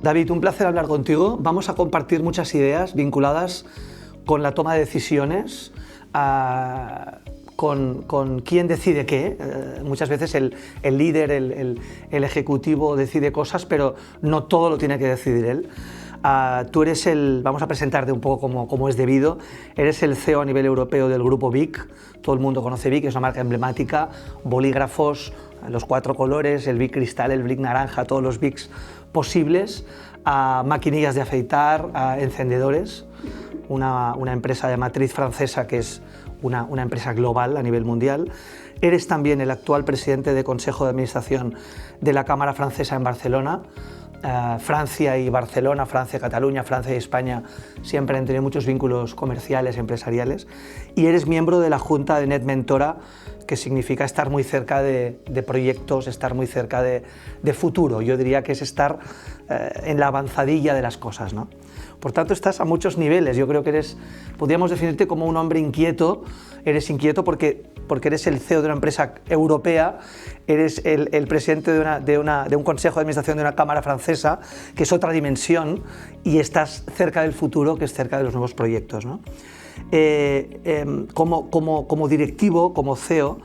David, un placer hablar contigo. Vamos a compartir muchas ideas vinculadas con la toma de decisiones, con quién decide qué. Muchas veces el líder, el ejecutivo decide cosas, pero no todo lo tiene que decidir él. Tú eres vamos a presentarte un poco como es debido, eres el CEO a nivel europeo del grupo Bic. Todo el mundo conoce Bic, es una marca emblemática, bolígrafos, los 4 colores, el Bic cristal, el Bic naranja, todos los Bics posibles, maquinillas de afeitar, encendedores, una empresa de matriz francesa que es una empresa global a nivel mundial. Eres también el actual presidente de Consejo de Administración de la Cámara Francesa en Barcelona. Francia y Barcelona, Francia y Cataluña, Francia y España siempre han tenido muchos vínculos comerciales, empresariales, y eres miembro de la Junta de Net Mentora, que significa estar muy cerca de proyectos, estar muy cerca de futuro. Yo diría que es estar en la avanzadilla de las cosas, ¿no? Por tanto, estás a muchos niveles. Yo creo que podríamos definirte como un hombre inquieto. Eres inquieto porque eres el CEO de una empresa europea, eres el presidente de un consejo de administración de una cámara francesa, que es otra dimensión, y estás cerca del futuro, que es cerca de los nuevos proyectos, ¿no? Como directivo, como CEO,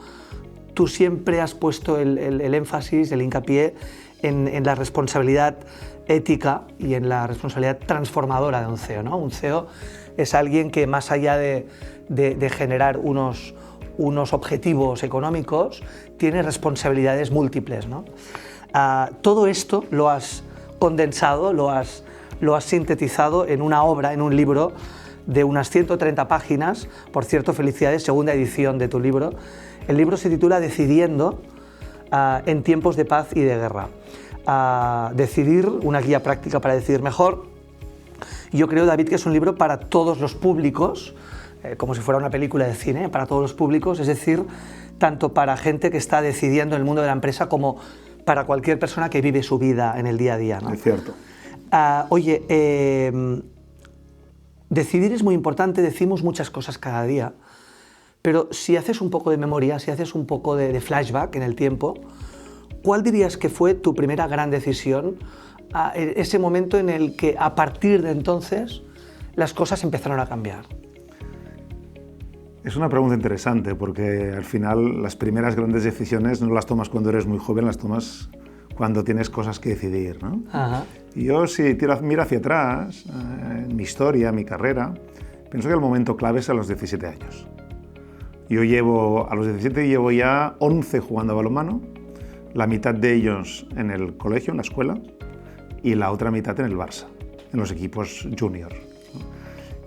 tú siempre has puesto el énfasis, el hincapié en la responsabilidad ética y en la responsabilidad transformadora de un CEO, ¿no? Un CEO es alguien que, más allá de generar unos objetivos económicos, tiene responsabilidades múltiples, ¿no? Todo esto lo has condensado, lo has sintetizado en una obra, en un libro de unas 130 páginas. Por cierto, felicidades, segunda edición de tu libro. El libro se titula Decidiendo en tiempos de paz y de guerra. Decidir, una guía práctica para decidir mejor. Yo creo, David, que es un libro para todos los públicos, como si fuera una película de cine, para todos los públicos, es decir, tanto para gente que está decidiendo en el mundo de la empresa como para cualquier persona que vive su vida en el día a día, ¿no? Es cierto. Decidir es muy importante, decimos muchas cosas cada día, pero si haces un poco de memoria, si haces un poco de flashback en el tiempo, ¿cuál dirías que fue tu primera gran decisión? Ese momento en el que, a partir de entonces, las cosas empezaron a cambiar. Es una pregunta interesante, porque al final las primeras grandes decisiones no las tomas cuando eres muy joven, las tomas cuando tienes cosas que decidir, ¿no? Ajá. Y yo, si miro hacia atrás, en mi historia, mi carrera, pienso que el momento clave es a los 17 años. A los 17 llevo ya 11 jugando a balonmano, la mitad de ellos en el colegio, en la escuela, y la otra mitad en el Barça, en los equipos junior.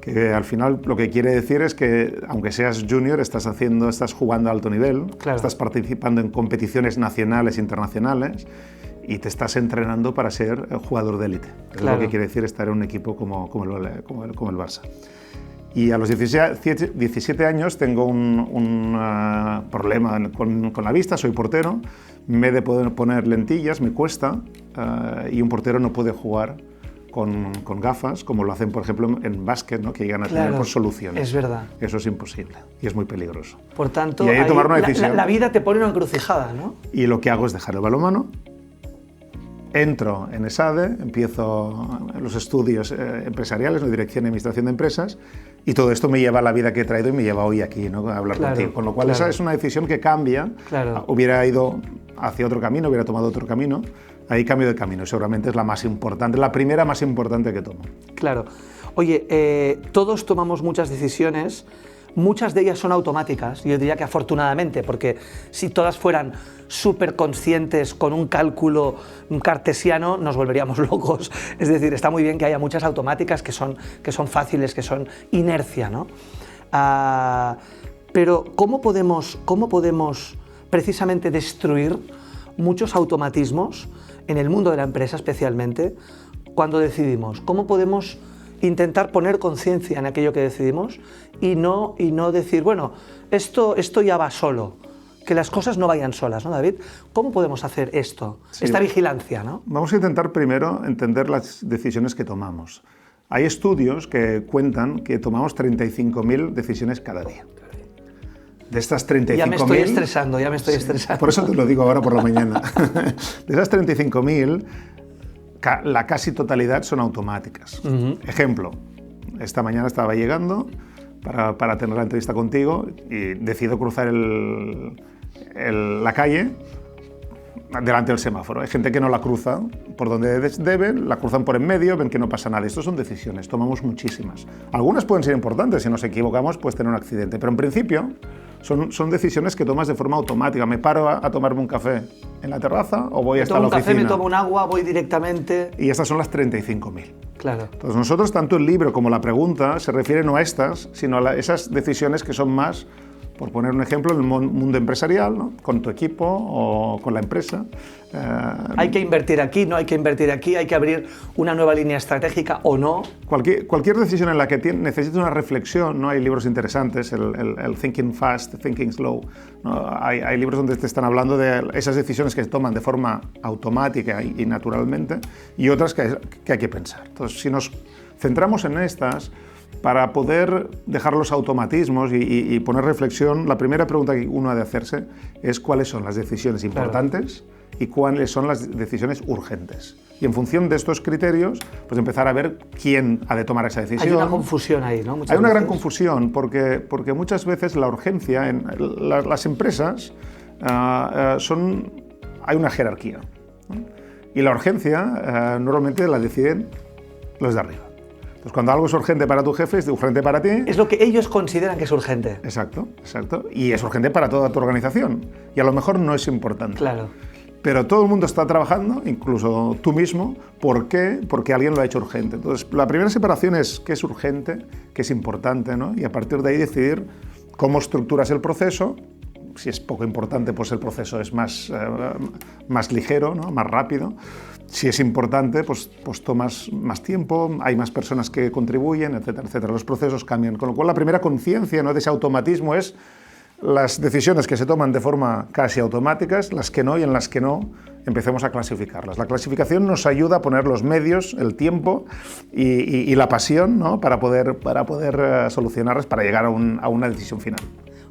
Que al final lo que quiere decir es que, aunque seas junior, estás jugando a alto nivel, claro, estás participando en competiciones nacionales e internacionales y te estás entrenando para ser jugador de élite. Claro. Es lo que quiere decir estar en un equipo como el Barça. Y a los 17 años tengo un problema con la vista, soy portero, me he de poder poner lentillas, me cuesta, y un portero no puede jugar con gafas, como lo hacen, por ejemplo, en básquet, ¿no? Que llegan a tener por soluciones. Es verdad. Eso es imposible y es muy peligroso. Por tanto, y hay que tomar una decisión. La vida te pone una encrucijada, ¿no? Y lo que hago es dejar el balonmano, entro en ESADE, empiezo los estudios empresariales, la dirección y administración de empresas, y todo esto me lleva a la vida que he traído y me lleva hoy aquí, ¿no? A hablar contigo. Con lo cual, esa es una decisión que cambia. Claro. Hubiera ido hacia otro camino, hubiera tomado otro camino. Ahí cambio de camino y seguramente es la más importante, la primera más importante que tomo. Claro. Oye, todos tomamos muchas decisiones, muchas de ellas son automáticas, yo diría que afortunadamente, porque si todas fueran súper conscientes con un cálculo cartesiano, nos volveríamos locos. Es decir, está muy bien que haya muchas automáticas que son fáciles, que son inercia, ¿no? Pero ¿cómo podemos precisamente destruir muchos automatismos en el mundo de la empresa, especialmente cuando decidimos? ¿Cómo podemos intentar poner conciencia en aquello que decidimos y no decir, bueno, esto ya va solo, que las cosas no vayan solas, ¿no, David? ¿Cómo podemos hacer esto, esta vigilancia, ¿no? Vamos a intentar primero entender las decisiones que tomamos. Hay estudios que cuentan que tomamos 35.000 decisiones cada día. De estas 35.000... Ya me estoy estresando. Por eso te lo digo ahora por la mañana. De esas 35.000, la casi totalidad son automáticas. Ejemplo, esta mañana estaba llegando para tener la entrevista contigo y decido cruzar la calle delante del semáforo. Hay gente que no la cruza por donde deben, la cruzan por en medio, ven que no pasa nada. Esto son decisiones, tomamos muchísimas. Algunas pueden ser importantes, si nos equivocamos puedes tener un accidente, pero en principio son decisiones que tomas de forma automática. ¿Me paro a tomarme un café en la terraza o voy hasta la oficina? Me tomo un café, me tomo un agua, voy directamente... Y estas son las 35.000. Claro. Entonces nosotros, tanto el libro como la pregunta, se refieren no a estas, sino a esas decisiones que son más, por poner un ejemplo, en el mundo empresarial, ¿no? Con tu equipo o con la empresa. Hay que invertir aquí, no hay que invertir aquí, hay que abrir una nueva línea estratégica o no. Cualquier decisión en la que necesite una reflexión, ¿no? Hay libros interesantes, el Thinking Fast, Thinking Slow, ¿no? Hay libros donde te están hablando de esas decisiones que se toman de forma automática y naturalmente, y otras que hay que pensar. Entonces, si nos centramos en estas, para poder dejar los automatismos y poner reflexión, la primera pregunta que uno ha de hacerse es cuáles son las decisiones importantes y cuáles son las decisiones urgentes. Y en función de estos criterios, pues empezar a ver quién ha de tomar esa decisión. Hay una confusión ahí, ¿no? Hay una gran confusión porque muchas veces la urgencia en las empresas hay una jerarquía, ¿no? Y la urgencia normalmente la deciden los de arriba. Pues cuando algo es urgente para tu jefe, es urgente para ti. Es lo que ellos consideran que es urgente. Exacto. Y es urgente para toda tu organización. Y a lo mejor no es importante. Claro. Pero todo el mundo está trabajando, incluso tú mismo. ¿Por qué? Porque alguien lo ha hecho urgente. Entonces, la primera separación es qué es urgente, qué es importante, ¿no? Y a partir de ahí decidir cómo estructuras el proceso. Si es poco importante, pues el proceso es más ligero, ¿no? Más rápido. Si es importante, pues tomas más tiempo, hay más personas que contribuyen, etcétera, etcétera. Los procesos cambian. Con lo cual, la primera conciencia, ¿no?, de ese automatismo es las decisiones que se toman de forma casi automáticas, las que no, y en las que no empecemos a clasificarlas. La clasificación nos ayuda a poner los medios, el tiempo y la pasión, ¿no?, para poder solucionarlas, para llegar a una decisión final.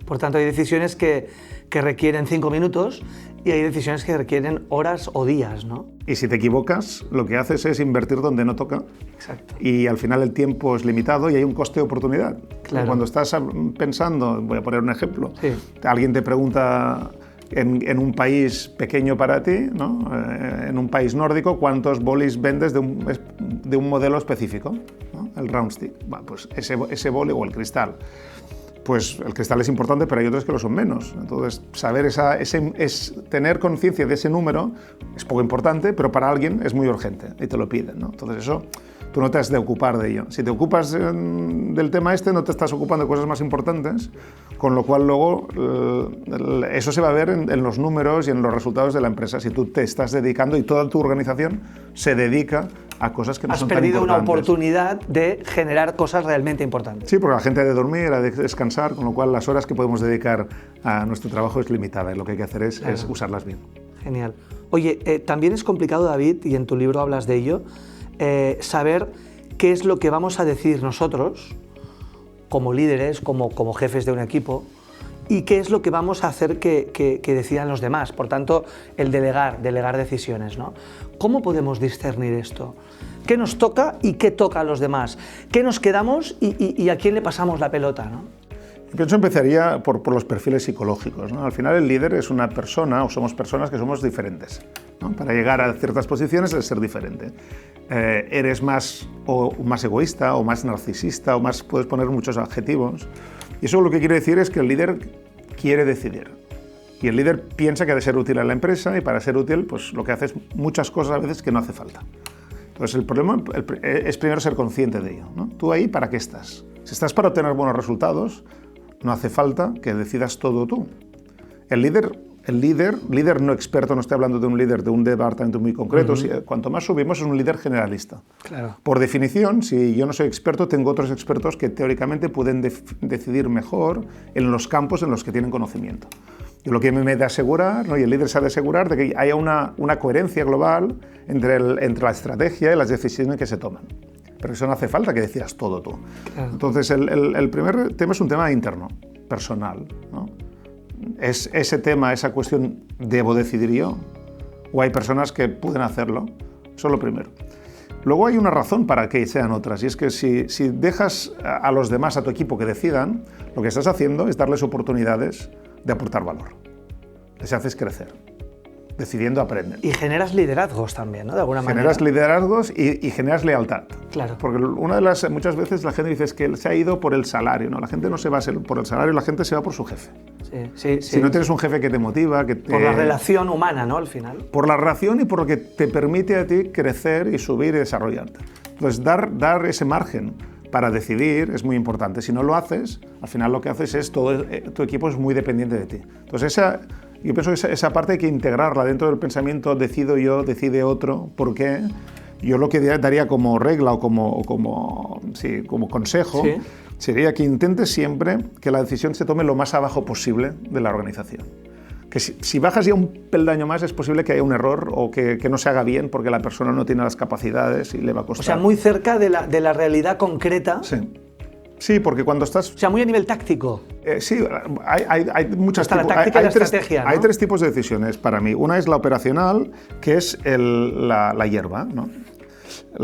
Por tanto, hay decisiones que requieren 5 minutos y hay decisiones que requieren horas o días, ¿no? Y si te equivocas, lo que haces es invertir donde no toca. Exacto. Y al final el tiempo es limitado y hay un coste de oportunidad. Claro. Cuando estás pensando, voy a poner un ejemplo, sí. Alguien te pregunta en un país pequeño para ti, ¿no?, en un país nórdico, ¿cuántos bolis vendes de un modelo específico, ¿no?, el round stick? Bueno, pues ese boli o el cristal. Pues el cristal es importante, pero hay otros que lo son menos. Entonces, saber tener conciencia de ese número es poco importante, pero para alguien es muy urgente y te lo piden, ¿no? Entonces, eso tú no te has de ocupar de ello. Si te ocupas del tema no te estás ocupando de cosas más importantes, con lo cual luego eso se va a ver en los números y en los resultados de la empresa. Si tú te estás dedicando y toda tu organización se dedica a cosas que no son tan importantes. Has perdido una oportunidad de generar cosas realmente importantes. Sí, porque la gente ha de dormir, ha de descansar, con lo cual las horas que podemos dedicar a nuestro trabajo es limitada y lo que hay que hacer es usarlas bien. Genial. Oye, también es complicado, David, y en tu libro hablas de ello, saber qué es lo que vamos a decir nosotros como líderes, como jefes de un equipo, y qué es lo que vamos a hacer que decidan los demás. Por tanto, el delegar decisiones, ¿no? ¿Cómo podemos discernir esto? ¿Qué nos toca y qué toca a los demás? ¿Qué nos quedamos y a quién le pasamos la pelota, ¿no? Yo pienso empezaría por los perfiles psicológicos, ¿no? Al final el líder es una persona, o somos personas que somos diferentes, ¿no? Para llegar a ciertas posiciones debes ser diferente. Eres más egoísta o más narcisista puedes poner muchos adjetivos. Y eso lo que quiere decir es que el líder quiere decidir. Y el líder piensa que ha de ser útil a la empresa y para ser útil pues lo que hace es muchas cosas a veces que no hace falta. Entonces el problema es primero ser consciente de ello, ¿no? ¿Tú ahí para qué estás? Si estás para obtener buenos resultados, no hace falta que decidas todo tú. El líder no experto, no estoy hablando de un líder de un departamento muy concreto, cuanto más subimos es un líder generalista. Claro. Por definición, si yo no soy experto, tengo otros expertos que teóricamente pueden decidir mejor en los campos en los que tienen conocimiento. Yo lo que me he de asegurar, ¿no?, y el líder se ha de asegurar de que haya una coherencia global entre la estrategia y las decisiones que se toman. Pero eso no hace falta que decidas todo tú. Claro. Entonces, el primer tema es un tema interno, personal, ¿no? ¿Es ese tema, esa cuestión, debo decidir yo? ¿O hay personas que pueden hacerlo? Eso es lo primero. Luego hay una razón para que sean otras, y es que si dejas a los demás, a tu equipo, que decidan, lo que estás haciendo es darles oportunidades de aportar valor. Les haces crecer. Decidiendo aprenden. Y generas liderazgos también, ¿no? De alguna manera. Generas liderazgos y generas lealtad. Claro. Porque muchas veces la gente dice es que se ha ido por el salario, ¿no? La gente no se va por el salario, la gente se va por su jefe. Sí. Si no tienes un jefe que te motiva, por la relación humana, ¿no? Al final. Por la relación y por lo que te permite a ti crecer y subir y desarrollarte. Entonces, dar ese margen para decidir es muy importante. Si no lo haces, al final lo que haces es tu equipo es muy dependiente de ti. Entonces, yo pienso que esa parte hay que integrarla dentro del pensamiento decido yo, decide otro, ¿por qué? Yo lo que daría como regla o como consejo sería que intentes siempre que la decisión se tome lo más abajo posible de la organización. Que si bajas ya un peldaño más es posible que haya un error o que no se haga bien porque la persona no tiene las capacidades y le va a costar. O sea, muy cerca de la realidad concreta. Sí, porque cuando estás... O sea, muy a nivel táctico. Sí, hay muchas... Hasta la táctica y la estrategia, ¿no? Hay tres tipos de decisiones para mí. Una es la operacional, que es la hierba, ¿no?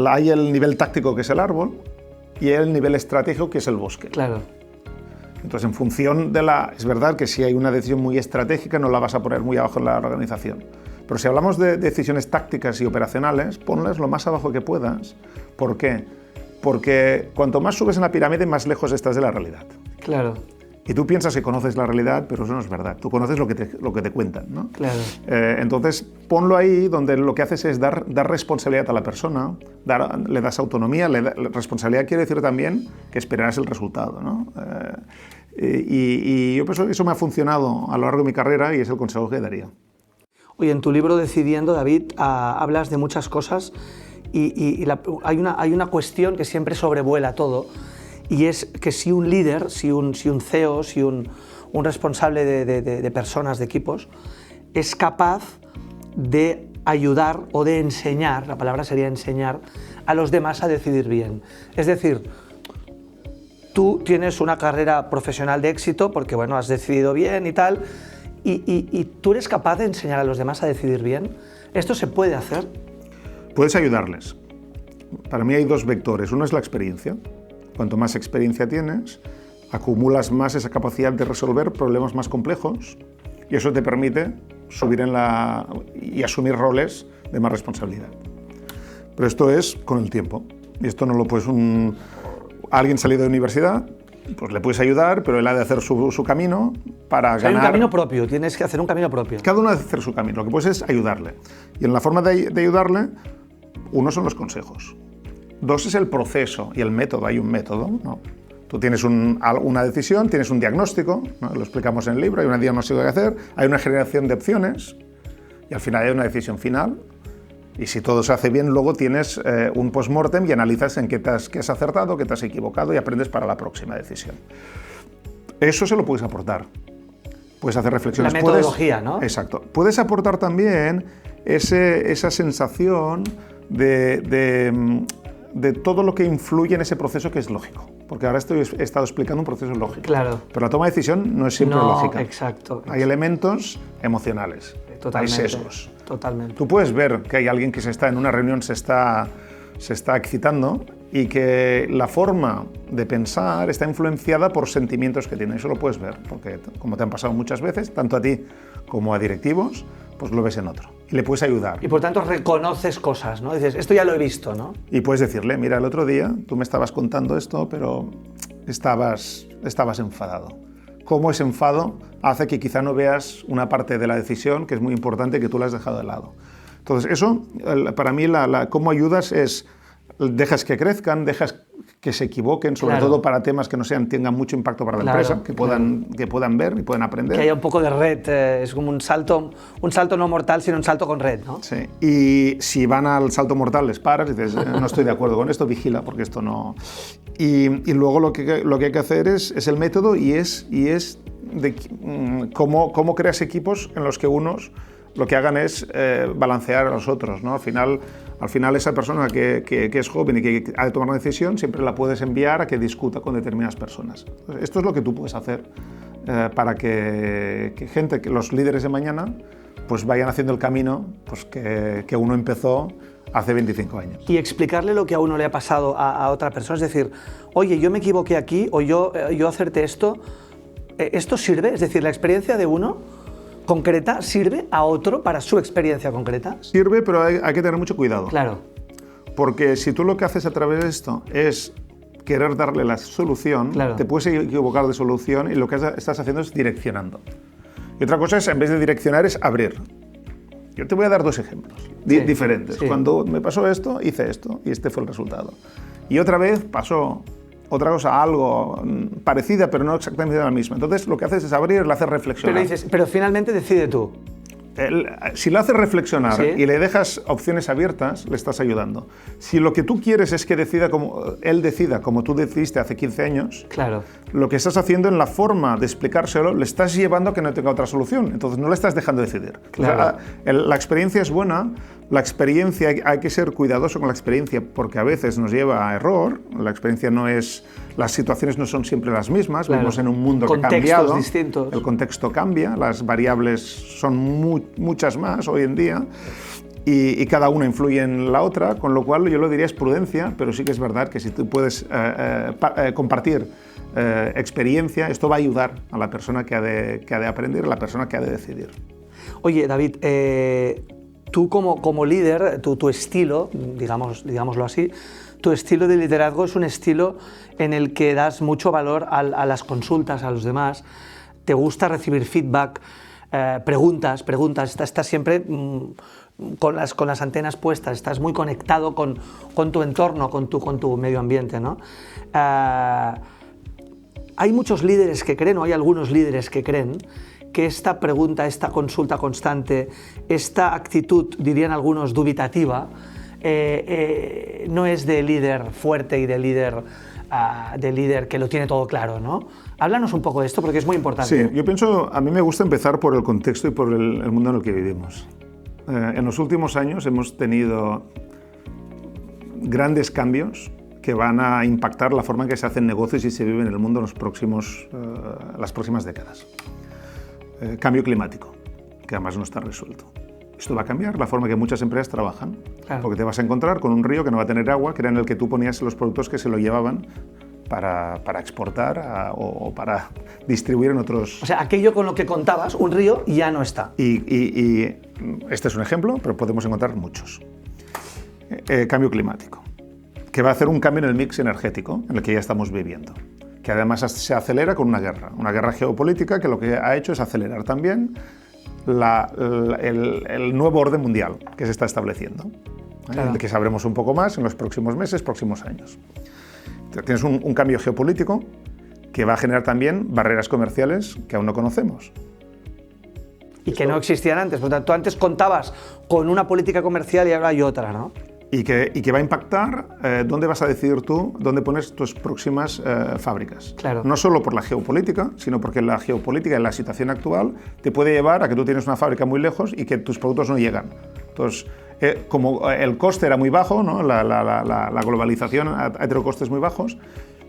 Hay el nivel táctico, que es el árbol, y hay el nivel estratégico, que es el bosque. Claro. Entonces, en función es verdad que si hay una decisión muy estratégica, no la vas a poner muy abajo en la organización. Pero si hablamos de decisiones tácticas y operacionales, ponlas lo más abajo que puedas. ¿Por qué? Porque cuanto más subes en la pirámide, más lejos estás de la realidad. Claro. Y tú piensas que conoces la realidad, pero eso no es verdad. Tú conoces lo que te cuentan, ¿no? Claro. Entonces, ponlo ahí donde lo que haces es dar responsabilidad a la persona, le das autonomía. Responsabilidad quiere decir también que esperarás el resultado, ¿no? Y yo pienso que eso me ha funcionado a lo largo de mi carrera y es el consejo que daría. Oye, en tu libro Decidiendo, David, hablas de muchas cosas y hay una cuestión que siempre sobrevuela todo, y es que si un líder, si un CEO, si un responsable de personas, de equipos, es capaz de ayudar o de enseñar, la palabra sería enseñar, a los demás a decidir bien. Es decir, tú tienes una carrera profesional de éxito porque, bueno, has decidido bien y tal, y tú eres capaz de enseñar a los demás a decidir bien. ¿Esto se puede hacer? Puedes ayudarles. Para mí hay dos vectores. Uno es la experiencia. Cuanto más experiencia tienes, acumulas más esa capacidad de resolver problemas más complejos y eso te permite subir y asumir roles de más responsabilidad. Pero esto es con el tiempo. Y esto no lo puedes... Alguien salido de universidad, pues le puedes ayudar, pero él ha de hacer su camino para ganar... Hay un camino propio, tienes que hacer un camino propio. Cada uno ha de hacer su camino. Lo que puedes es ayudarle. Y en la forma de ayudarle, uno son los consejos. Dos es el proceso y el método. Hay un método, ¿no? Tú tienes una decisión, tienes un diagnóstico, ¿no? Lo explicamos en el libro, hay un diagnóstico que hacer, hay una generación de opciones y al final hay una decisión final. Y si todo se hace bien, luego tienes un post-mortem y analizas en qué has acertado, qué te has equivocado y aprendes para la próxima decisión. Eso se lo puedes aportar. Puedes hacer reflexiones. La metodología, ¿no? Exacto. Puedes aportar también esa sensación de todo lo que influye en ese proceso que es lógico. Porque ahora he estado explicando un proceso lógico. Claro. Pero la toma de decisión no es siempre lógica. Exacto. Hay elementos emocionales. Totalmente. Hay sesgos. Totalmente. Tú puedes ver que hay alguien que en una reunión se está excitando y que la forma de pensar está influenciada por sentimientos que tiene. Eso lo puedes ver, porque como te han pasado muchas veces, tanto a ti como a directivos, pues lo ves en otro. Y le puedes ayudar. Y por tanto reconoces cosas, ¿no? Dices, esto ya lo he visto, ¿no? Y puedes decirle, mira, el otro día tú me estabas contando esto, pero estabas enfadado. Cómo ese enfado hace que quizá no veas una parte de la decisión que es muy importante que tú la has dejado de lado. Entonces, eso, para mí, cómo ayudas es, dejas que crezcan, dejas que se equivoquen, sobre todo para temas que no tengan mucho impacto para la empresa, que puedan ver y puedan aprender. Que haya un poco de red, es como un salto no mortal, sino un salto con red, ¿no? Sí, y si van al salto mortal les paras y dices, no estoy de acuerdo con esto, vigila, porque esto no... Y luego lo que hay que hacer es el método y es de cómo creas equipos en los que unos lo que hagan es balancear a los otros, ¿no? Al final esa persona que es joven y que ha de tomar una decisión, siempre la puedes enviar a que discuta con determinadas personas. Esto es lo que tú puedes hacer para que los líderes de mañana pues vayan haciendo el camino pues, que uno empezó hace 25 años. Y explicarle lo que a uno le ha pasado a otra persona, es decir, oye, yo me equivoqué aquí, o yo acerté esto, ¿esto sirve? Es decir, la experiencia de uno concreta sirve a otro para su experiencia concreta. Sirve, pero hay que tener mucho cuidado. Claro. Porque si tú lo que haces a través de esto es querer darle la solución, claro, te puedes equivocar de solución y lo que estás haciendo es direccionando. Y otra cosa es, en vez de direccionar, es abrir. Yo te voy a dar dos ejemplos diferentes. Sí. Cuando me pasó esto, hice esto y este fue el resultado. Y otra vez pasó otra cosa, algo parecida, pero no exactamente la misma. Entonces, lo que haces es abrir, le haces reflexionar. Pero finalmente decide tú. Si le haces reflexionar, ¿sí?, y le dejas opciones abiertas, le estás ayudando. Si lo que tú quieres es que él decida como tú decidiste hace 15 años, claro, lo que estás haciendo en la forma de explicárselo, le estás llevando a que no tenga otra solución. Entonces no le estás dejando decidir. Claro. O sea, la experiencia es buena, la experiencia, hay que ser cuidadoso con la experiencia porque a veces nos lleva a error. La experiencia no es, las situaciones no son siempre las mismas, claro, vivimos en un mundo que ha cambiado, distintos. El contexto cambia, las variables son muchas más hoy en día y cada una influye en la otra, con lo cual yo lo diría es prudencia, pero sí que es verdad que si tú puedes compartir experiencia, esto va a ayudar a la persona que ha de aprender, a la persona que ha de decidir. Oye, David, tú como líder, tu estilo, digámoslo así, tu estilo de liderazgo es un estilo en el que das mucho valor a las consultas a los demás, te gusta recibir feedback, preguntas, estás siempre con las antenas puestas, estás muy conectado con tu entorno, con tu medio ambiente, ¿no? Hay muchos líderes que creen, o hay algunos líderes que creen, que esta pregunta, esta consulta constante, esta actitud, dirían algunos, dubitativa, no es de líder fuerte y de líder que lo tiene todo claro, ¿no? Háblanos un poco de esto porque es muy importante. Sí, yo pienso, a mí me gusta empezar por el contexto y por el mundo en el que vivimos. En los últimos años hemos tenido grandes cambios que van a impactar la forma en que se hacen negocios y se vive en el mundo en las próximas décadas. Cambio climático, que además no está resuelto. Esto va a cambiar la forma en que muchas empresas trabajan, claro, porque te vas a encontrar con un río que no va a tener agua, que era en el que tú ponías los productos que se lo llevaban para exportar o para distribuir en otros... O sea, aquello con lo que contabas, un río, ya no está. Y este es un ejemplo, pero podemos encontrar muchos. Cambio climático, que va a hacer un cambio en el mix energético en el que ya estamos viviendo, que además se acelera con una guerra geopolítica que lo que ha hecho es acelerar también el nuevo orden mundial que se está estableciendo, claro, que sabremos un poco más en los próximos meses, próximos años. Tienes un cambio geopolítico que va a generar también barreras comerciales que aún no conocemos. Y que no existían antes. Por tanto, tú antes contabas con una política comercial y ahora hay otra, ¿no? Y que va a impactar dónde vas a decidir tú, dónde pones tus próximas fábricas. Claro. No solo por la geopolítica, sino porque la geopolítica y la situación actual te puede llevar a que tú tienes una fábrica muy lejos y que tus productos no llegan. Entonces, como el coste era muy bajo, ¿no? la globalización ha tenido costes muy bajos,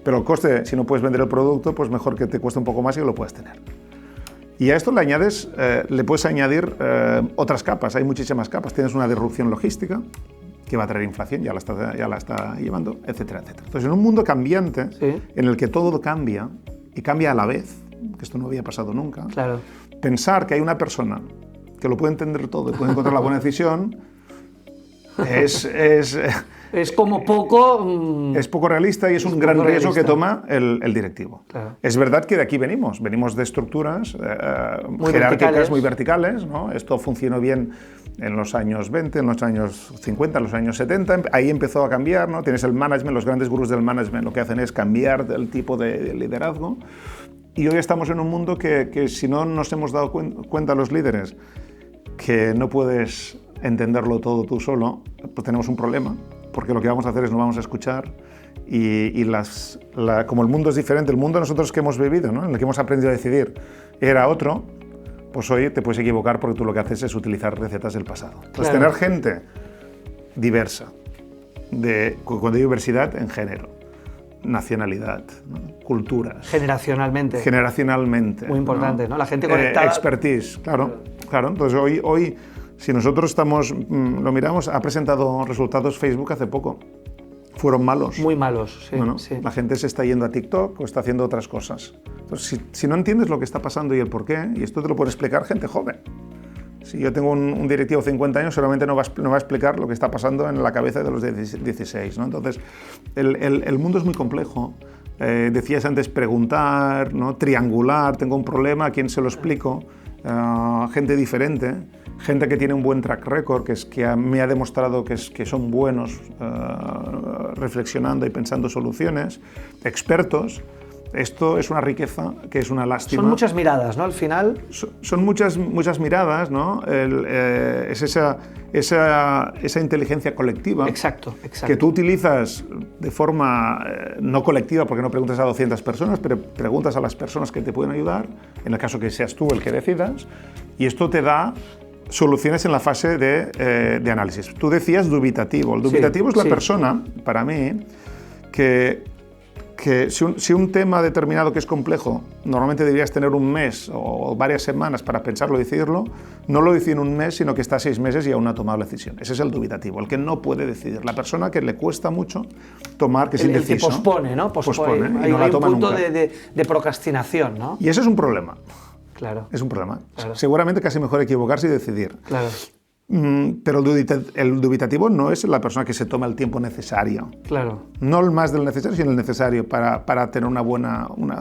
pero el coste, si no puedes vender el producto, pues mejor que te cueste un poco más y que lo puedas tener. Y a esto le puedes añadir otras capas, hay muchísimas capas. Tienes una disrupción logística, que va a traer inflación, ya la está llevando, etcétera, etcétera. Entonces, en un mundo cambiante, sí, en el que todo cambia, y cambia a la vez, que esto no había pasado nunca, claro, pensar que hay una persona que lo puede entender todo y puede encontrar la buena decisión, es como poco... Es poco realista y es un gran riesgo que toma el directivo. Claro. Es verdad que de aquí venimos de estructuras jerárquicas muy verticales, ¿no? Esto funcionó bien en los años 20, en los años 50, en los años 70, ahí empezó a cambiar, ¿no? Tienes el management, los grandes gurús del management lo que hacen es cambiar el tipo de liderazgo y hoy estamos en un mundo que si no nos hemos dado cuenta los líderes que no puedes entenderlo todo tú solo, pues tenemos un problema, porque lo que vamos a hacer es no vamos a escuchar y como el mundo es diferente, el mundo nosotros que hemos vivido, ¿no? En el que hemos aprendido a decidir, era otro, pues hoy te puedes equivocar porque tú lo que haces es utilizar recetas del pasado. Entonces, claro, tener gente diversa, cuando hay diversidad en género, nacionalidad, ¿no? Culturas. Generacionalmente. Muy importante, ¿no? La gente conectada. Expertise, claro. Entonces, hoy Si nosotros lo miramos, ha presentado resultados Facebook hace poco. Fueron malos. Muy malos, sí, Bueno, sí. la gente se está yendo a TikTok o está haciendo otras cosas. Entonces, si no entiendes lo que está pasando y el porqué, y esto te lo puede explicar gente joven. Si yo tengo un directivo de 50 años, seguramente no va a explicar lo que está pasando en la cabeza de los de 16, ¿no? Entonces, el mundo es muy complejo. Decías antes preguntar, ¿no? Triangular, tengo un problema, ¿a quién se lo explico? Gente diferente, gente que tiene un buen track record, que me ha demostrado que son buenos reflexionando y pensando soluciones, expertos. Esto es una riqueza que es una lástima. Son muchas miradas, ¿no? Al final... Son muchas miradas, ¿no? Es esa inteligencia colectiva. Exacto, exacto. Que tú utilizas de forma no colectiva, porque no preguntas a 200 personas, pero preguntas a las personas que te pueden ayudar, en el caso que seas tú el que decidas, y esto te da soluciones en la fase de análisis. Tú decías dubitativo. El dubitativo es la persona, para mí, que si un tema determinado que es complejo, normalmente deberías tener un mes o varias semanas para pensarlo y decidirlo, no lo decide en un mes, sino que está 6 meses y aún no ha tomado la decisión. Ese es el dubitativo, el que no puede decidir. La persona que le cuesta mucho tomar, que es indeciso. El que pospone, ¿no? Pospone y no hay la toma un punto nunca. de procrastinación, ¿no? Y eso es un problema. Claro. Es un problema. Claro. Seguramente casi mejor equivocarse y decidir. Claro. Pero el dubitativo no es la persona que se toma el tiempo necesario. Claro. No el más del necesario, sino el necesario para tener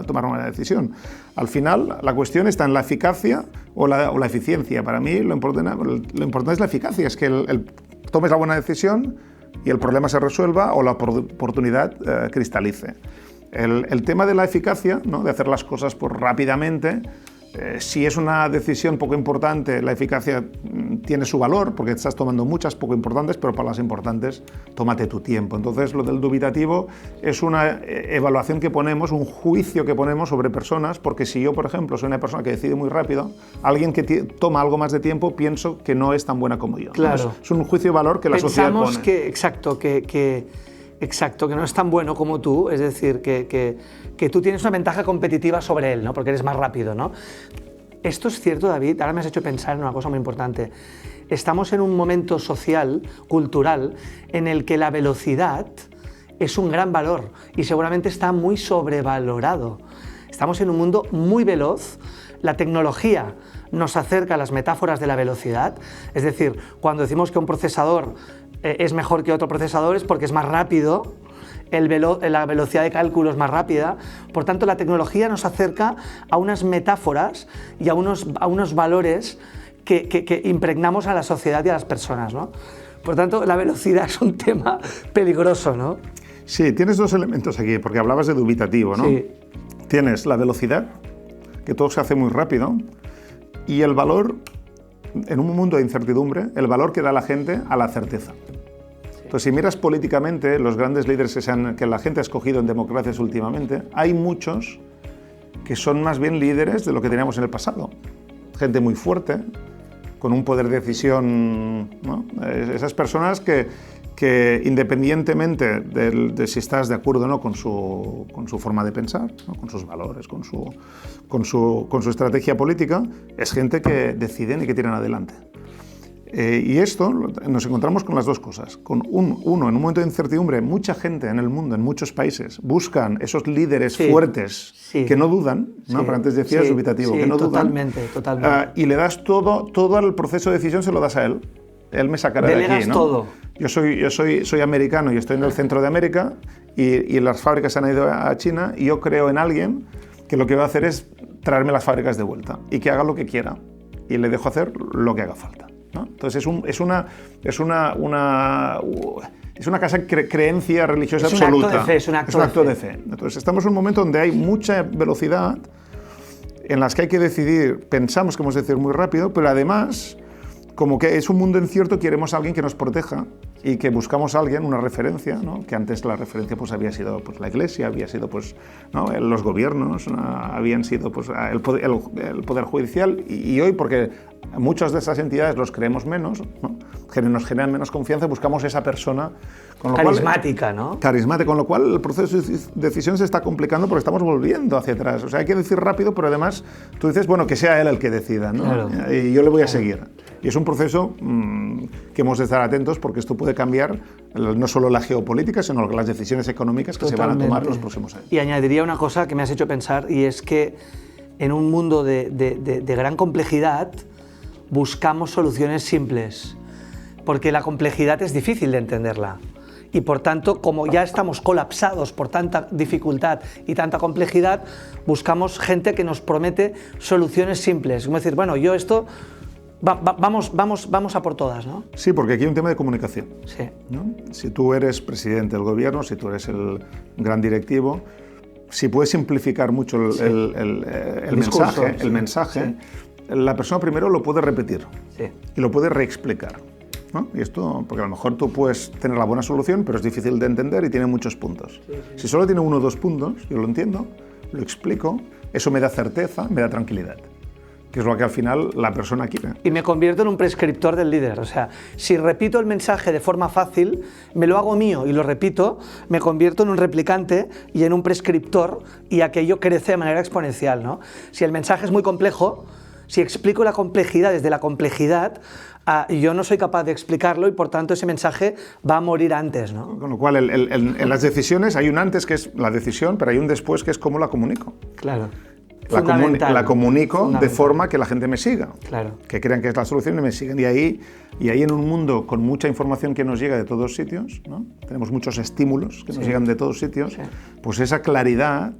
tomar una decisión. Al final, la cuestión está en la eficacia o la eficiencia. Para mí, lo importante es la eficacia, es que tomes la buena decisión y el problema se resuelva o la oportunidad cristalice. El tema de la eficacia, ¿no? De hacer las cosas rápidamente, si es una decisión poco importante, la eficacia tiene su valor, porque estás tomando muchas poco importantes, pero para las importantes, tómate tu tiempo. Entonces, lo del dubitativo es una evaluación que ponemos, un juicio que ponemos sobre personas, porque si yo, por ejemplo, soy una persona que decide muy rápido, alguien que toma algo más de tiempo, pienso que no es tan buena como yo. Claro. Entonces, es un juicio de valor que la sociedad pone. Exacto, que no es tan bueno como tú, es decir, que tú tienes una ventaja competitiva sobre él, ¿no? Porque eres más rápido, ¿no? Esto es cierto, David, ahora me has hecho pensar en una cosa muy importante. Estamos en un momento social, cultural, en el que la velocidad es un gran valor y seguramente está muy sobrevalorado. Estamos en un mundo muy veloz, la tecnología nos acerca a las metáforas de la velocidad, es decir, cuando decimos que un procesador es mejor que otro procesador es porque es más rápido, la velocidad de cálculo es más rápida, por tanto la tecnología nos acerca a unas metáforas y a unos valores que impregnamos a la sociedad y a las personas, ¿no? Por tanto, la velocidad es un tema peligroso, ¿no? Sí, tienes dos elementos aquí, porque hablabas de dubitativo, ¿no? Sí. Tienes la velocidad, que todo se hace muy rápido, y el valor, en un mundo de incertidumbre, el valor que da la gente a la certeza. Entonces, si miras políticamente, los grandes líderes que la gente ha escogido en democracias últimamente, hay muchos que son más bien líderes de lo que teníamos en el pasado. Gente muy fuerte, con un poder de decisión, ¿no? Esas personas que independientemente de si estás de acuerdo o no con su forma de pensar, ¿no? Con sus valores, con su estrategia política, es gente que deciden y que tiran adelante. Y esto nos encontramos con las dos cosas. Con uno, en un momento de incertidumbre, mucha gente en el mundo, en muchos países, buscan esos líderes fuertes que no dudan, ¿no? Pero antes decías dubitativo, que no totalmente, dudan. Totalmente. Y le das todo el proceso de decisión, se lo das a él. Él me sacará de aquí, ¿no? Todo. Yo soy americano y estoy en el centro de América y las fábricas han ido a China y yo creo en alguien que lo que va a hacer es traerme las fábricas de vuelta y que haga lo que quiera y le dejo hacer lo que haga falta, ¿no? Entonces es una creencia religiosa absoluta. Acto de fe, es un acto de fe. Entonces estamos en un momento donde hay mucha velocidad en las que hay que decidir, pensamos que hemos de decidir muy rápido, pero además, como que es un mundo incierto, queremos a alguien que nos proteja y que buscamos a alguien, una referencia, ¿no? Que antes la referencia pues, había sido pues, la Iglesia, había sido pues, ¿no? los gobiernos, habían sido pues, el poder judicial y hoy, porque muchas de esas entidades los creemos menos, ¿no? Nos generan menos confianza, buscamos esa persona carismática, ¿no? Carismática, con lo cual el proceso de decisión se está complicando porque estamos volviendo hacia atrás. O sea, hay que decir rápido, pero además tú dices, bueno, que sea él el que decida, ¿no? Claro. Y yo le voy a seguir. Y es un proceso que hemos de estar atentos porque esto puede cambiar no solo la geopolítica, sino las decisiones económicas que Totalmente. se van a tomar en los próximos años. Y añadiría una cosa que me has hecho pensar, y es que en un mundo de gran complejidad buscamos soluciones simples, porque la complejidad es difícil de entenderla. Y por tanto, como ya estamos colapsados por tanta dificultad y tanta complejidad, buscamos gente que nos promete soluciones simples. Como decir, bueno, yo esto, vamos a por todas, ¿no? Sí, porque aquí hay un tema de comunicación. Sí. ¿No? Si tú eres presidente del gobierno, si tú eres el gran directivo, si puedes simplificar mucho el discurso, mensaje, la persona primero lo puede repetir y lo puede reexplicar. ¿No? Y esto, porque a lo mejor tú puedes tener la buena solución, pero es difícil de entender y tiene muchos puntos. Si solo tiene 1 o 2 puntos, yo lo entiendo, lo explico, eso me da certeza, me da tranquilidad, que es lo que al final la persona quiere. Y me convierto en un prescriptor del líder. O sea, si repito el mensaje de forma fácil, me lo hago mío y lo repito, me convierto en un replicante y en un prescriptor, y aquello crece de manera exponencial, ¿no? Si el mensaje es muy complejo, si explico la complejidad desde la complejidad, yo no soy capaz de explicarlo y por tanto ese mensaje va a morir antes, ¿no? Con lo cual, en las decisiones hay un antes que es la decisión, pero hay un después que es cómo la comunico. Claro. La comunico de forma que la gente me siga, claro, que crean que es la solución y me sigan. Y ahí en un mundo con mucha información que nos llega de todos sitios, ¿no? Tenemos muchos estímulos que nos llegan de todos sitios, pues esa claridad,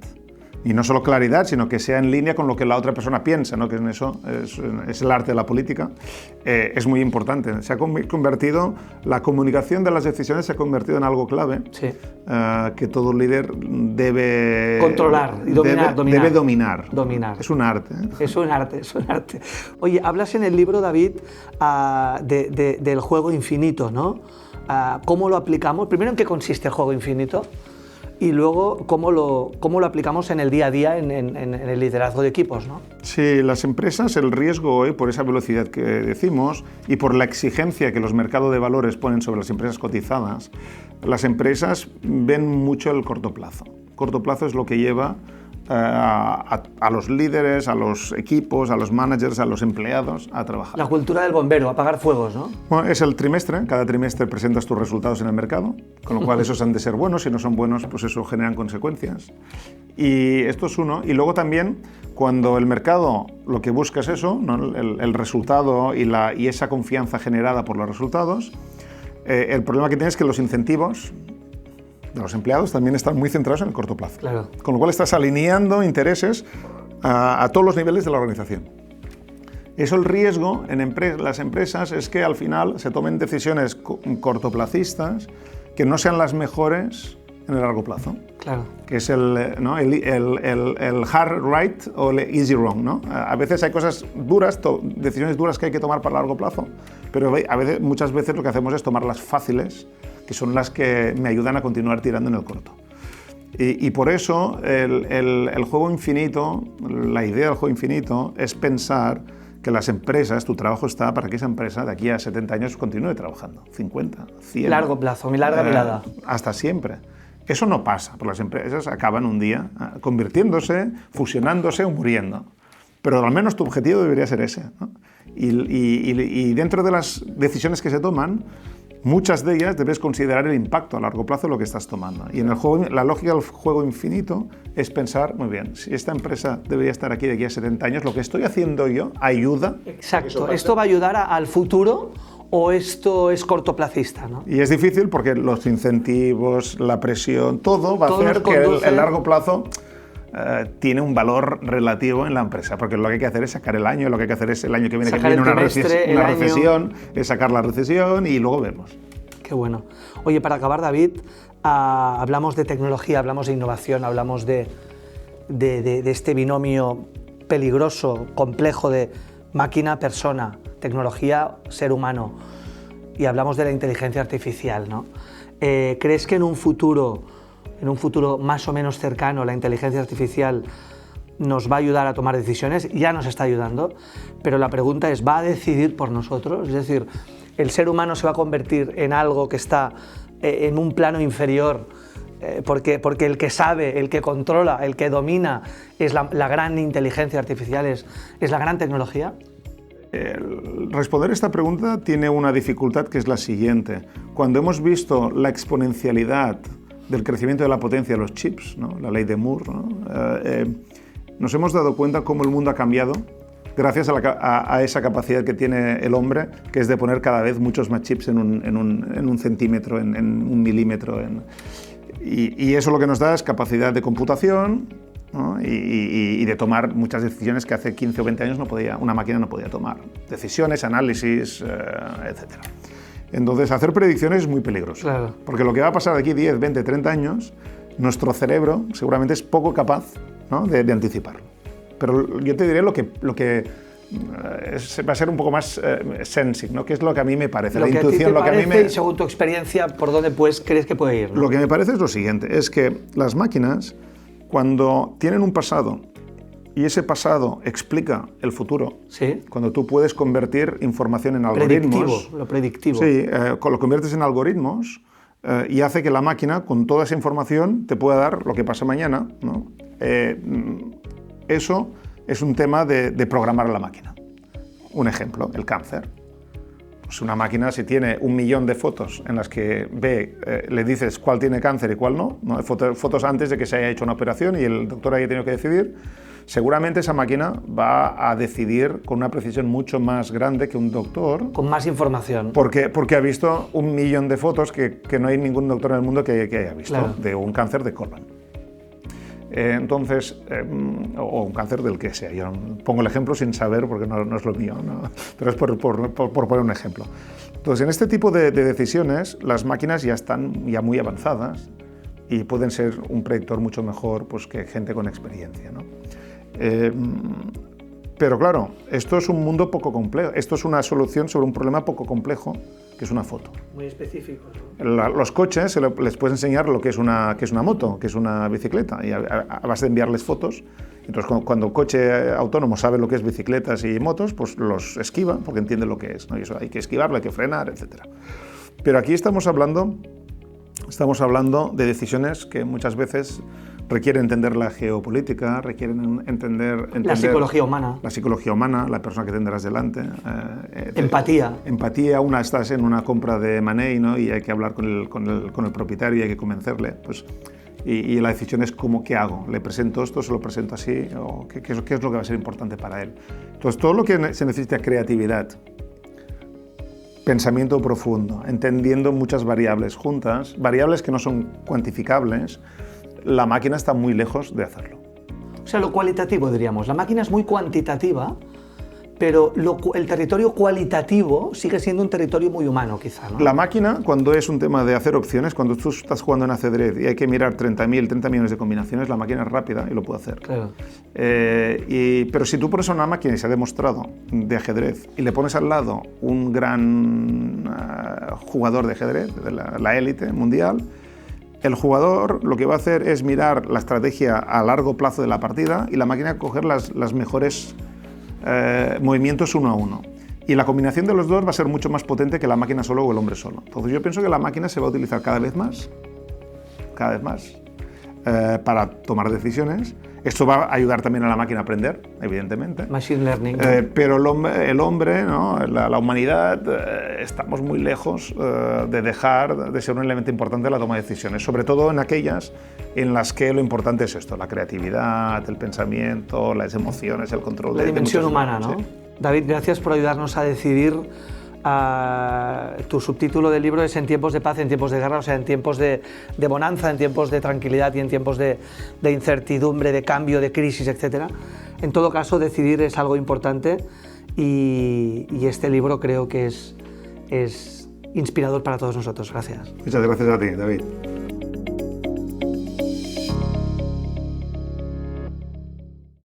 y no solo claridad, sino que sea en línea con lo que la otra persona piensa, ¿no? Que en eso es el arte de la política, es muy importante. Se ha convertido, la comunicación de las decisiones se ha convertido en algo clave, que todo líder debe controlar y dominar. Debe dominar. Dominar. Es un arte. Es un arte, es un arte. Oye, hablas en el libro, David, del juego infinito, ¿no? ¿Cómo lo aplicamos? Primero, ¿en qué consiste el juego infinito? Y luego, ¿cómo lo aplicamos en el día a día, en el liderazgo de equipos, ¿no? Sí, las empresas, el riesgo hoy, por esa velocidad que decimos y por la exigencia que los mercados de valores ponen sobre las empresas cotizadas, las empresas ven mucho el corto plazo. Corto plazo es lo que lleva a los líderes, a los equipos, a los managers, a los empleados a trabajar. La cultura del bombero, apagar fuegos, ¿no? Bueno, es el trimestre, cada trimestre presentas tus resultados en el mercado, con lo cual esos han de ser buenos, si no son buenos, pues eso generan consecuencias. Y esto es uno. Y luego también, cuando el mercado lo que busca es eso, ¿no? el resultado y esa confianza generada por los resultados, el problema que tienes es que los incentivos de los empleados también están muy centrados en el corto plazo. Claro. Con lo cual estás alineando intereses a todos los niveles de la organización. Eso, el riesgo en las empresas es que al final se tomen decisiones cortoplacistas que no sean las mejores en el largo plazo. Claro. Que es el hard right o el easy wrong, ¿no? A veces hay cosas duras, decisiones duras que hay que tomar para largo plazo, pero muchas veces lo que hacemos es tomar las fáciles, que son las que me ayudan a continuar tirando en el corto. Y por eso el juego infinito, la idea del juego infinito es pensar que las empresas, tu trabajo está para que esa empresa de aquí a 70 años continúe trabajando, 50, 100. Largo plazo, mi larga mirada. Hasta siempre. Eso no pasa, porque las empresas acaban un día convirtiéndose, fusionándose o muriendo. Pero al menos tu objetivo debería ser ese, ¿no? Y dentro de las decisiones que se toman, muchas de ellas debes considerar el impacto a largo plazo de lo que estás tomando. Y en el juego, la lógica del juego infinito es pensar, muy bien, si esta empresa debería estar aquí de aquí a 70 años, lo que estoy haciendo yo ayuda. Exacto, ¿esto va a ayudar al futuro o esto es cortoplacista, ¿no? Y es difícil porque los incentivos, la presión, todo va a hacer que el largo plazo tiene un valor relativo en la empresa, porque lo que hay que hacer es sacar el año, lo que hay que hacer es el año que viene una recesión, es sacar la recesión y luego vemos. Qué bueno. Oye, para acabar, David, hablamos de tecnología, hablamos de innovación, hablamos de este binomio peligroso, complejo de máquina-persona, tecnología-ser humano, y hablamos de la inteligencia artificial, ¿no? ¿Crees que en un futuro más o menos cercano, la inteligencia artificial nos va a ayudar a tomar decisiones? Ya nos está ayudando, pero la pregunta es, ¿va a decidir por nosotros? Es decir, ¿el ser humano se va a convertir en algo que está en un plano inferior porque el que sabe, el que controla, el que domina es la gran inteligencia artificial, es la gran tecnología? Responder esta pregunta tiene una dificultad que es la siguiente. Cuando hemos visto la exponencialidad del crecimiento de la potencia de los chips, ¿no? La ley de Moore, ¿no? Nos hemos dado cuenta cómo el mundo ha cambiado gracias a esa capacidad que tiene el hombre, que es de poner cada vez muchos más chips en un centímetro, en un milímetro. Y eso lo que nos da es capacidad de computación, ¿no? y de tomar muchas decisiones que hace 15 o 20 años una máquina no podía tomar. Decisiones, análisis, etc. Entonces, hacer predicciones es muy peligroso. Claro. Porque lo que va a pasar de aquí 10, 20, 30 años, nuestro cerebro seguramente es poco capaz, ¿no? de anticiparlo. Pero yo te diré lo que va a ser un poco más sensing, ¿no? Que es lo que a mí me parece. Lo que intuición, a ti te parece, y según tu experiencia, ¿por dónde crees que puede ir, ¿no? Lo que me parece es lo siguiente, es que las máquinas, cuando tienen un pasado y ese pasado explica el futuro, ¿sí? Cuando tú puedes convertir información en algoritmos... Lo predictivo. Sí, lo conviertes en algoritmos y hace que la máquina, con toda esa información, te pueda dar lo que pasa mañana, ¿no? Eso es un tema de programar a la máquina. Un ejemplo, el cáncer. Pues una máquina, si tiene 1 millón de fotos en las que le dices cuál tiene cáncer y cuál no, fotos antes de que se haya hecho una operación y el doctor haya tenido que decidir, seguramente esa máquina va a decidir con una precisión mucho más grande que un doctor. Con más información. Porque ha visto 1 millón de fotos que no hay ningún doctor en el mundo que haya visto, claro, de un cáncer de colon. Entonces, o un cáncer del que sea. Yo pongo el ejemplo sin saber porque no es lo mío, ¿no? Pero es por poner un ejemplo. Entonces, en este tipo de decisiones, las máquinas ya están muy avanzadas y pueden ser un predictor mucho mejor, pues, que gente con experiencia, ¿no? Pero claro, esto es un mundo poco complejo. Esto es una solución sobre un problema poco complejo, que es una foto. Muy específico, ¿no? Los coches les puedes enseñar lo que es una moto, que es una bicicleta, y a base de enviarles fotos. Entonces, cuando el coche autónomo sabe lo que es bicicletas y motos, pues los esquiva porque entiende lo que es, ¿no? Y eso hay que esquivarlo, hay que frenar, etc. Pero aquí estamos hablando de decisiones que muchas veces requieren entender la geopolítica, requieren entender la psicología humana. La psicología humana, la persona que tendrás delante. Empatía. Empatía, estás en una compra de money, ¿no? Y hay que hablar con el propietario y hay que convencerle. Pues, y la decisión es ¿qué hago? ¿Le presento esto? ¿Se lo presento así? ¿O qué es lo que va a ser importante para él? Entonces, todo lo que se necesita creatividad, pensamiento profundo, entendiendo muchas variables juntas, variables que no son cuantificables, la máquina está muy lejos de hacerlo. O sea, lo cualitativo, diríamos. La máquina es muy cuantitativa, pero el territorio cualitativo sigue siendo un territorio muy humano, quizá, ¿no? La máquina, cuando es un tema de hacer opciones, cuando tú estás jugando en ajedrez y hay que mirar 30 millones de combinaciones, la máquina es rápida y lo puede hacer. Claro. Pero si tú pones a una máquina, y se ha demostrado, de ajedrez, y le pones al lado un gran jugador de ajedrez, de la élite mundial, el jugador lo que va a hacer es mirar la estrategia a largo plazo de la partida y la máquina coger las mejores movimientos uno a uno. Y la combinación de los dos va a ser mucho más potente que la máquina solo o el hombre solo. Entonces yo pienso que la máquina se va a utilizar cada vez más, para tomar decisiones. Esto va a ayudar también a la máquina a aprender, evidentemente. Machine learning. Pero el hombre, ¿no? la humanidad, estamos muy lejos de dejar de ser un elemento importante en la toma de decisiones, sobre todo en aquellas en las que lo importante es esto, la creatividad, el pensamiento, las emociones, el control. La dimensión humana, ¿no? Sí. David, gracias por ayudarnos a decidir. Tu subtítulo del libro es En tiempos de paz, en tiempos de guerra, o sea, en tiempos de bonanza, en tiempos de tranquilidad y en tiempos de incertidumbre, de cambio, de crisis, etc. En todo caso, decidir es algo importante y este libro creo que es inspirador para todos nosotros. Gracias. Muchas gracias a ti, David.